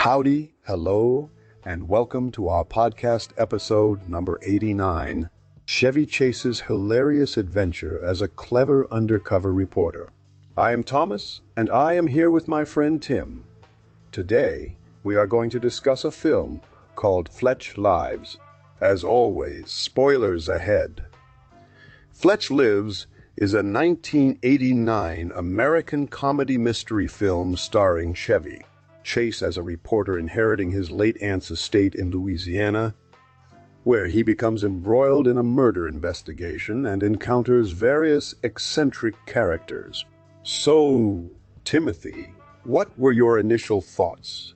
Howdy, hello, and welcome to our podcast episode number 89, Chevy Chase's hilarious adventure as a clever undercover reporter. I am Thomas, and I am here with my friend Tim. Today, we are going to discuss a film called Fletch Lives. As always, spoilers ahead. Fletch Lives is a 1989 American comedy mystery film starring Chevy Chase as a reporter inheriting his late aunt's estate in Louisiana, where he becomes embroiled in a murder investigation and encounters various eccentric characters. So, Timothy, what were your initial thoughts?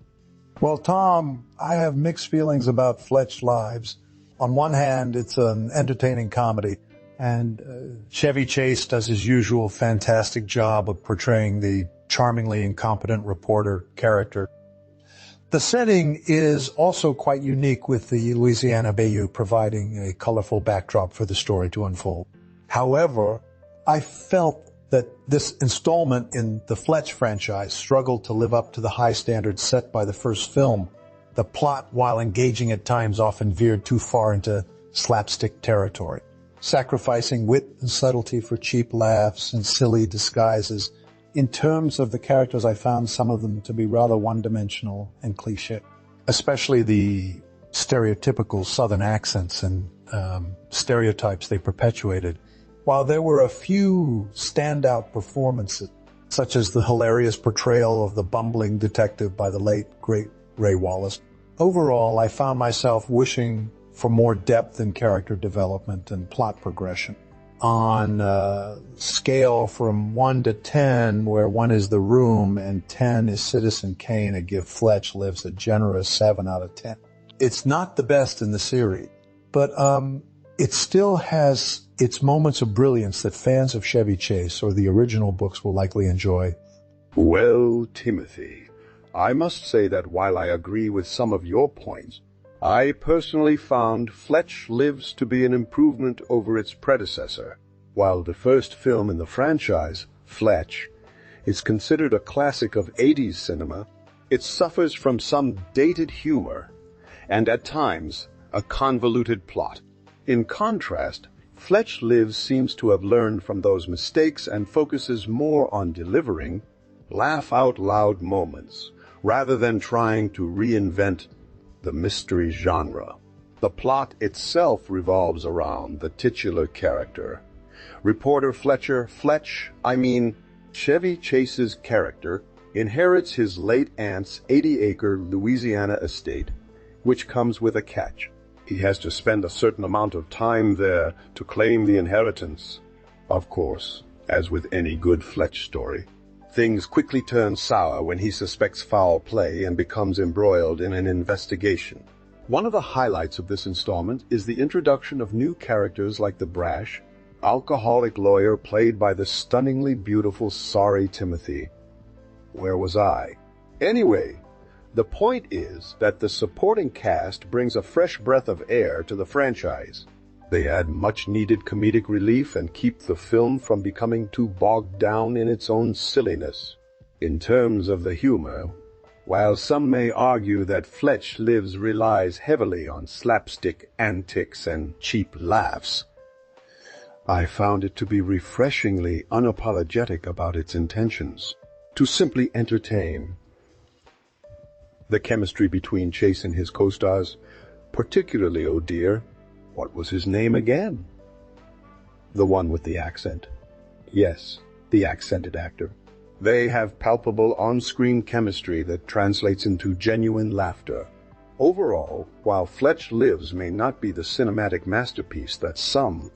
Well, Tom, I have mixed feelings about Fletch Lives. On one hand, it's an entertaining comedy, and Chevy Chase does his usual fantastic job of portraying the charmingly incompetent reporter character. The setting is also quite unique, with the Louisiana bayou providing a colorful backdrop for the story to unfold. However, I felt that this installment in the Fletch franchise struggled to live up to the high standards set by the first film. The plot, while engaging at times, often veered too far into slapstick territory, sacrificing wit and subtlety for cheap laughs and silly disguises. In terms of the characters, I found some of them to be rather one-dimensional and cliché, especially the stereotypical Southern accents and stereotypes they perpetuated. While there were a few standout performances, such as the hilarious portrayal of the bumbling detective by the late, great Ray Wallace, overall, I found myself wishing for more depth in character development and plot progression. On a scale from 1 to 10, where 1 is The Room and 10 is Citizen Kane, I give Fletch Lives a generous 7 out of 10. It's not the best in the series, but it still has its moments of brilliance that fans of Chevy Chase or the original books will likely enjoy. Well, Timothy, I must say that while I agree with some of your points, I personally found Fletch Lives to be an improvement over its predecessor. While the first film in the franchise, Fletch, is considered a classic of 80s cinema, it suffers from some dated humor and, at times, a convoluted plot. In contrast, Fletch Lives seems to have learned from those mistakes and focuses more on delivering laugh-out-loud moments rather than trying to reinvent the mystery genre. The plot itself revolves around the titular character. Reporter Chevy Chase's character inherits his late aunt's 80-acre Louisiana estate, which comes with a catch. He has to spend a certain amount of time there to claim the inheritance. Of course, as with any good Fletch story, things quickly turn sour when he suspects foul play and becomes embroiled in an investigation. One of the highlights of this installment is the introduction of new characters like the brash, alcoholic lawyer played by the stunningly beautiful Sorry Timothy. Where was I? Anyway, the point is that the supporting cast brings a fresh breath of air to the franchise. They add much-needed comedic relief and keep the film from becoming too bogged down in its own silliness. In terms of the humor, while some may argue that Fletch Lives relies heavily on slapstick antics and cheap laughs, I found it to be refreshingly unapologetic about its intentions, to simply entertain. The chemistry between Chase and his co-stars, particularly, oh dear, what was his name again? The one with the accent. Yes, the accented actor. They have palpable on-screen chemistry that translates into genuine laughter. Overall, while Fletch Lives may not be the cinematic masterpiece that some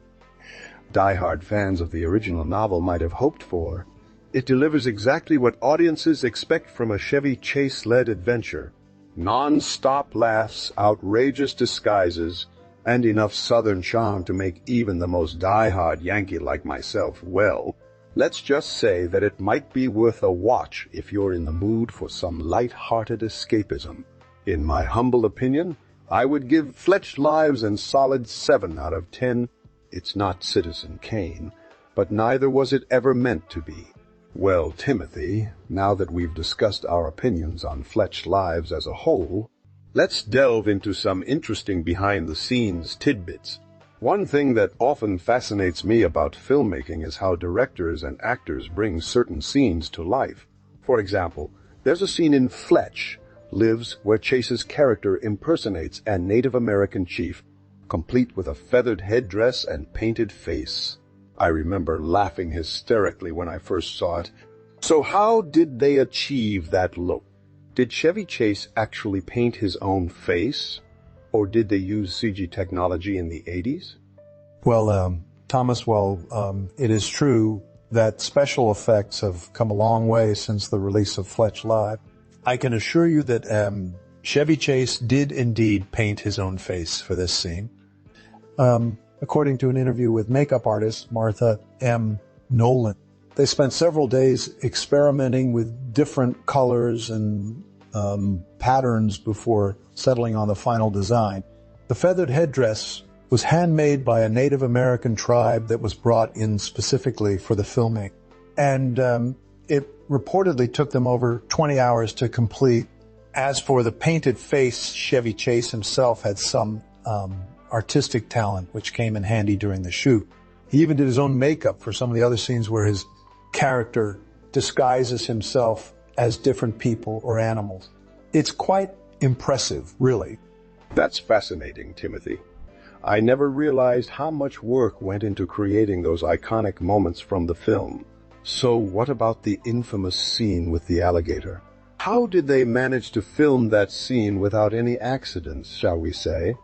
die-hard fans of the original novel might have hoped for, it delivers exactly what audiences expect from a Chevy Chase-led adventure. Non-stop laughs, outrageous disguises, and enough Southern charm to make even the most die-hard Yankee like myself, well, let's just say that it might be worth a watch if you're in the mood for some light-hearted escapism. In my humble opinion, I would give Fletch Lives a solid 7 out of 10. It's not Citizen Kane, but neither was it ever meant to be. Well, Timothy, now that we've discussed our opinions on Fletch Lives as a whole, let's delve into some interesting behind-the-scenes tidbits. One thing that often fascinates me about filmmaking is how directors and actors bring certain scenes to life. For example, there's a scene in Fletch Lives where Chase's character impersonates a Native American chief, complete with a feathered headdress and painted face. I remember laughing hysterically when I first saw it. So how did they achieve that look? Did Chevy Chase actually paint his own face? Or did they use CG technology in the 80s? Well, Thomas, it is true that special effects have come a long way since the release of Fletch Live. I can assure you that Chevy Chase did indeed paint his own face for this scene. According to an interview with makeup artist Martha M. Nolan, they spent several days experimenting with different colors and patterns before settling on the final design. The feathered headdress was handmade by a Native American tribe that was brought in specifically for the filming. And it reportedly took them over 20 hours to complete. As for the painted face, Chevy Chase himself had some artistic talent, which came in handy during the shoot. He even did his own makeup for some of the other scenes where his character disguises himself as different people or animals. It's quite impressive, really. That's fascinating, Timothy. I never realized how much work went into creating those iconic moments from the film. So what about the infamous scene with the alligator? How did they manage to film that scene without any accidents, shall we say?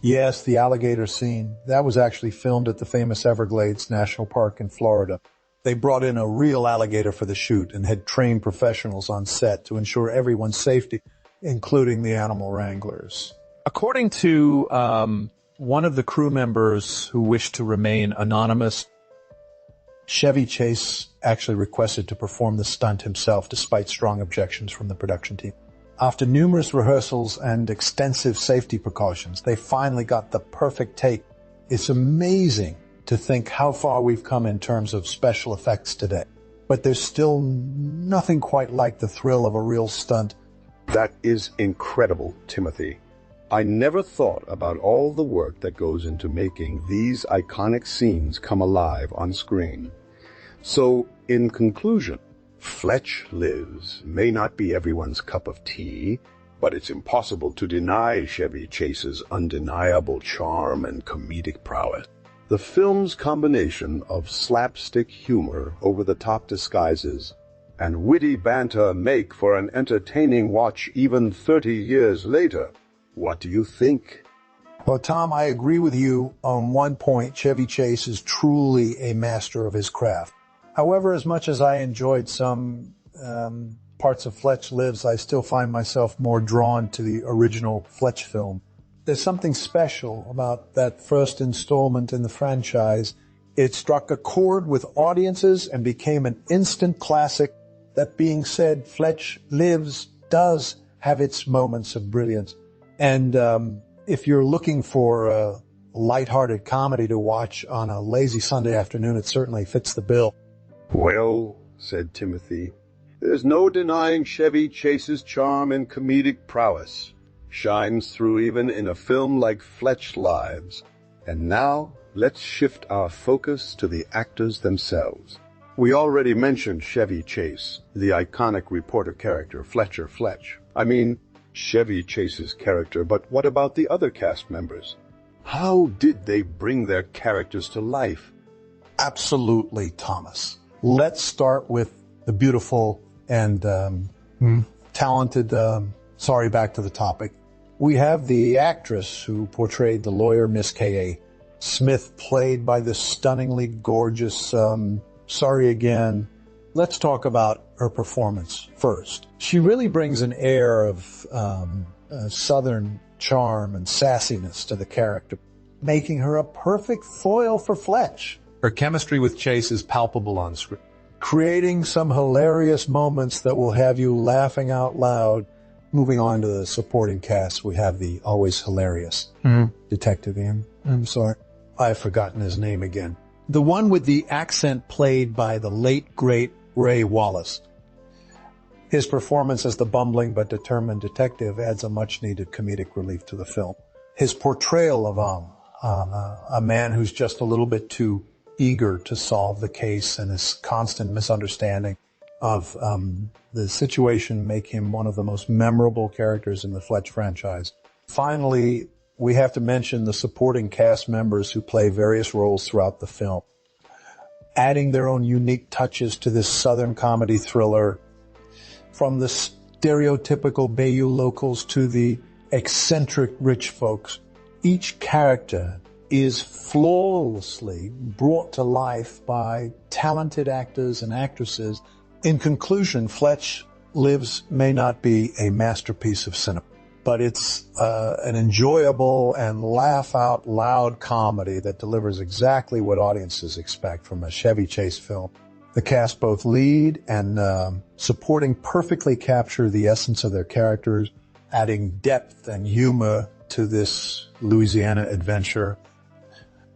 Yes, the alligator scene. That was actually filmed at the famous Everglades National Park in Florida. They brought in a real alligator for the shoot and had trained professionals on set to ensure everyone's safety, including the animal wranglers. According to one of the crew members who wished to remain anonymous, Chevy Chase actually requested to perform the stunt himself despite strong objections from the production team. After numerous rehearsals and extensive safety precautions, they finally got the perfect take. It's amazing to think how far we've come in terms of special effects today. But there's still nothing quite like the thrill of a real stunt. That is incredible, Timothy. I never thought about all the work that goes into making these iconic scenes come alive on screen. So, in conclusion, Fletch Lives may not be everyone's cup of tea, but it's impossible to deny Chevy Chase's undeniable charm and comedic prowess. The film's combination of slapstick humor, over-the-top disguises, and witty banter make for an entertaining watch even 30 years later. What do you think? Well, Tom, I agree with you on one point. Chevy Chase is truly a master of his craft. However, as much as I enjoyed some parts of Fletch Lives, I still find myself more drawn to the original Fletch film. There's something special about that first installment in the franchise. It struck a chord with audiences and became an instant classic. That being said, Fletch Lives does have its moments of brilliance. And if you're looking for a lighthearted comedy to watch on a lazy Sunday afternoon, it certainly fits the bill. Well, said Timothy, there's no denying Chevy Chase's charm and comedic prowess. Shines through even in a film like Fletch Lives. And now, let's shift our focus to the actors themselves. We already mentioned Chevy Chase, the iconic reporter character Fletcher Fletch. Chevy Chase's character, but what about the other cast members? How did they bring their characters to life? Absolutely, Thomas. Let's start with the beautiful and talented, back to the topic. We have the actress who portrayed the lawyer, Miss K.A. Smith, played by the stunningly gorgeous, sorry again. Let's talk about her performance first. She really brings an air of southern charm and sassiness to the character, making her a perfect foil for Fletch. Her chemistry with Chase is palpable on screen, creating some hilarious moments that will have you laughing out loud. Moving on to the supporting cast, we have the always hilarious detective Ian. I'm sorry, I've forgotten his name again. The one with the accent played by the late, great Ray Wallace. His performance as the bumbling but determined detective adds a much-needed comedic relief to the film. His portrayal of a man who's just a little bit too eager to solve the case and his constant misunderstanding of the situation make him one of the most memorable characters in the Fletch franchise. Finally, we have to mention the supporting cast members who play various roles throughout the film, adding their own unique touches to this Southern comedy thriller, from the stereotypical Bayou locals to the eccentric rich folks. Each character is flawlessly brought to life by talented actors and actresses. In conclusion, Fletch Lives may not be a masterpiece of cinema, but it's an enjoyable and laugh-out-loud comedy that delivers exactly what audiences expect from a Chevy Chase film. The cast, both lead and supporting, perfectly capture the essence of their characters, adding depth and humor to this Louisiana adventure.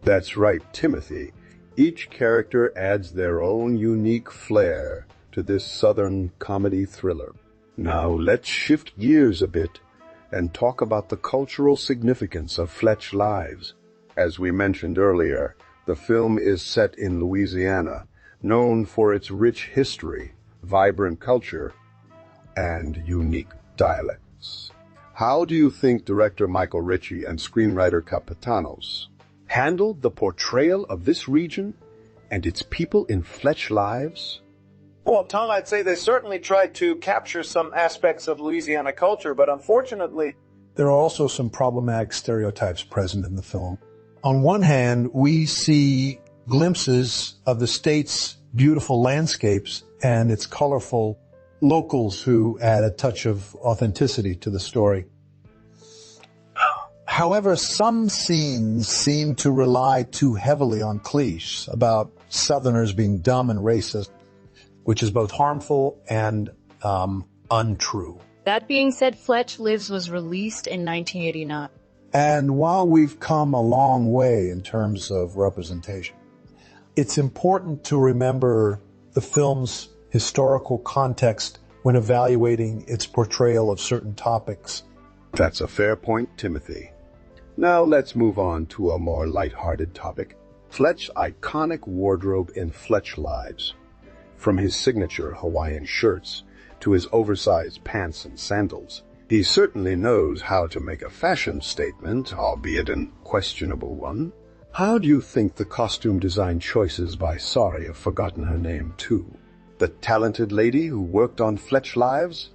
That's right, Timothy. Each character adds their own unique flair to this Southern comedy thriller. Now let's shift gears a bit and talk about the cultural significance of Fletch Lives. As we mentioned earlier, the film is set in Louisiana, known for its rich history, vibrant culture, and unique dialects. How do you think director Michael Ritchie and screenwriter Capitanos handled the portrayal of this region and its people in Fletch Lives? Well, Tom, I'd say they certainly tried to capture some aspects of Louisiana culture, but unfortunately, there are also some problematic stereotypes present in the film. On one hand, we see glimpses of the state's beautiful landscapes and its colorful locals who add a touch of authenticity to the story. However, some scenes seem to rely too heavily on cliches about Southerners being dumb and racist, which is both harmful and untrue. That being said, Fletch Lives was released in 1989. And while we've come a long way in terms of representation, it's important to remember the film's historical context when evaluating its portrayal of certain topics. That's a fair point, Timothy. Now let's move on to a more lighthearted topic. Fletch's iconic wardrobe in Fletch Lives. From his signature Hawaiian shirts to his oversized pants and sandals, he certainly knows how to make a fashion statement, albeit an questionable one. How do you think the costume design choices by, sorry, I've forgotten her name too, the talented lady who worked on Fletch Lives?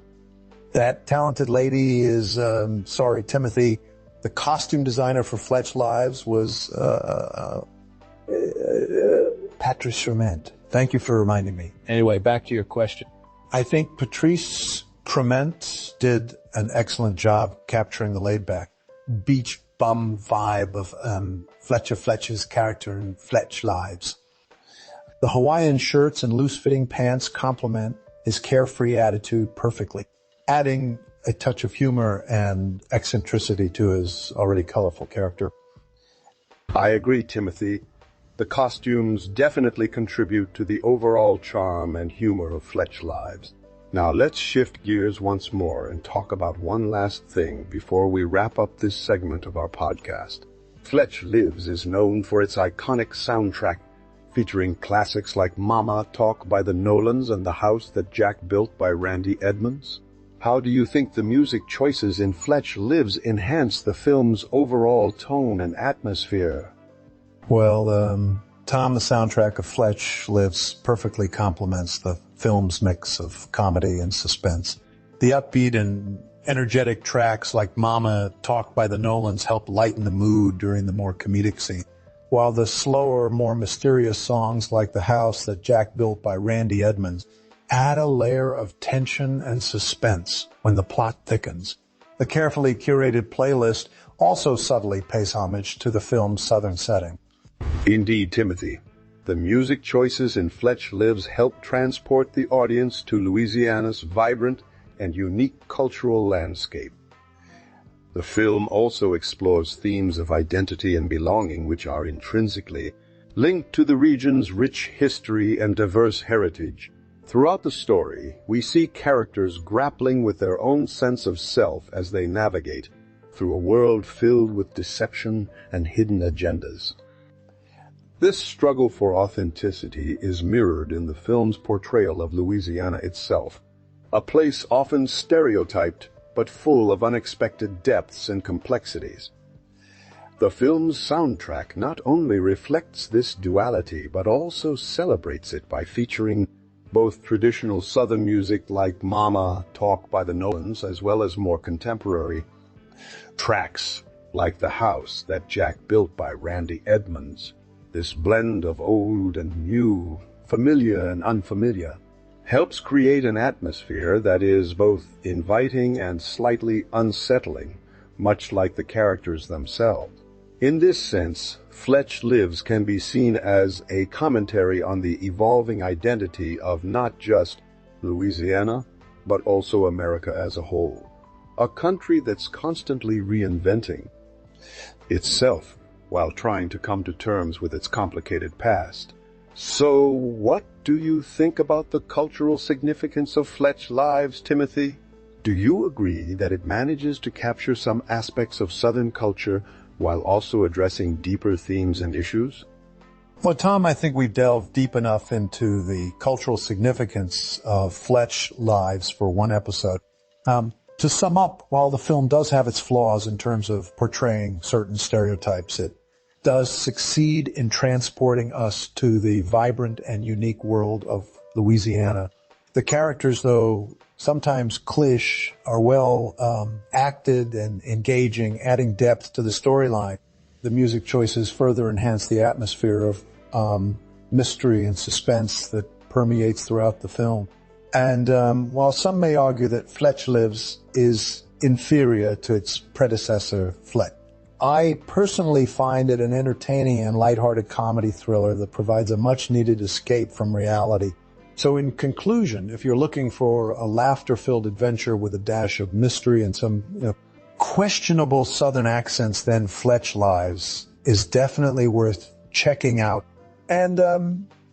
That talented lady is, sorry, Timothy, the costume designer for Fletch Lives was Patrice Cherment. Thank you for reminding me. Anyway, back to your question. I think Patrice Cherment did an excellent job capturing the laid-back beach bum vibe of Fletch's character in Fletch Lives. The Hawaiian shirts and loose-fitting pants complement his carefree attitude perfectly, adding a touch of humor and eccentricity to his already colorful character. I agree, Timothy. The costumes definitely contribute to the overall charm and humor of Fletch Lives. Now let's shift gears once more and talk about one last thing before we wrap up this segment of our podcast. Fletch Lives is known for its iconic soundtrack, featuring classics like Mama Talk by the Nolans and The House That Jack Built by Randy Edmonds. How do you think the music choices in Fletch Lives enhance the film's overall tone and atmosphere? Well, Tom, the soundtrack of Fletch Lives perfectly complements the film's mix of comedy and suspense. The upbeat and energetic tracks like Mama Talk by the Nolans help lighten the mood during the more comedic scene, while the slower, more mysterious songs like The House That Jack Built by Randy Edmonds add a layer of tension and suspense when the plot thickens. The carefully curated playlist also subtly pays homage to the film's southern setting. Indeed, Timothy. The music choices in Fletch Lives help transport the audience to Louisiana's vibrant and unique cultural landscape. The film also explores themes of identity and belonging which are intrinsically linked to the region's rich history and diverse heritage. Throughout the story, we see characters grappling with their own sense of self as they navigate through a world filled with deception and hidden agendas. This struggle for authenticity is mirrored in the film's portrayal of Louisiana itself, a place often stereotyped but full of unexpected depths and complexities. The film's soundtrack not only reflects this duality but also celebrates it by featuring both traditional Southern music like Mama, Talk by the Nolans, as well as more contemporary tracks like The House That Jack Built by Randy Edmonds. This blend of old and new, familiar and unfamiliar, helps create an atmosphere that is both inviting and slightly unsettling, much like the characters themselves. In this sense, Fletch Lives can be seen as a commentary on the evolving identity of not just Louisiana, but also America as a whole. A country that's constantly reinventing itself while trying to come to terms with its complicated past. So, what do you think about the cultural significance of Fletch Lives, Timothy? Do you agree that it manages to capture some aspects of Southern culture while also addressing deeper themes and issues? Well, Tom, I think we've delved deep enough into the cultural significance of Fletch Lives for one episode. To sum up, while the film does have its flaws in terms of portraying certain stereotypes, it does succeed in transporting us to the vibrant and unique world of Louisiana. The characters, though sometimes cliché, are well acted and engaging, adding depth to the storyline. The music choices further enhance the atmosphere of mystery and suspense that permeates throughout the film. And while some may argue that Fletch Lives is inferior to its predecessor, Fletch, I personally find it an entertaining and lighthearted comedy thriller that provides a much-needed escape from reality. So in conclusion, if you're looking for a laughter-filled adventure with a dash of mystery and some questionable Southern accents, then Fletch Lives is definitely worth checking out. And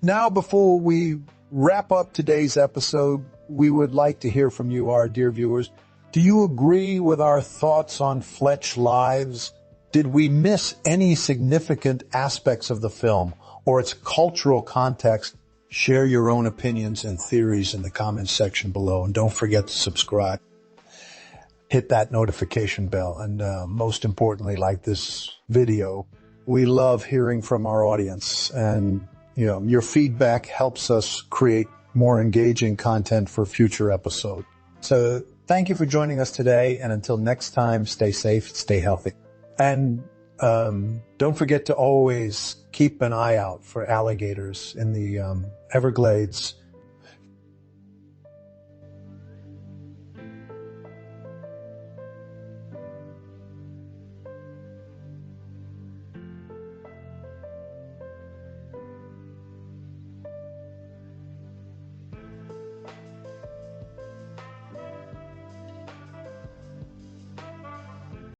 now, before we wrap up today's episode, we would like to hear from you, our dear viewers. Do you agree with our thoughts on Fletch Lives? Did we miss any significant aspects of the film or its cultural context? Share your own opinions and theories in the comments section below, and don't forget to subscribe. Hit that notification bell, and most importantly, like this video. We love hearing from our audience, and your feedback helps us create more engaging content for future episodes. So thank you for joining us today, and until next time, stay safe, stay healthy. And don't forget to always keep an eye out for alligators in the Everglades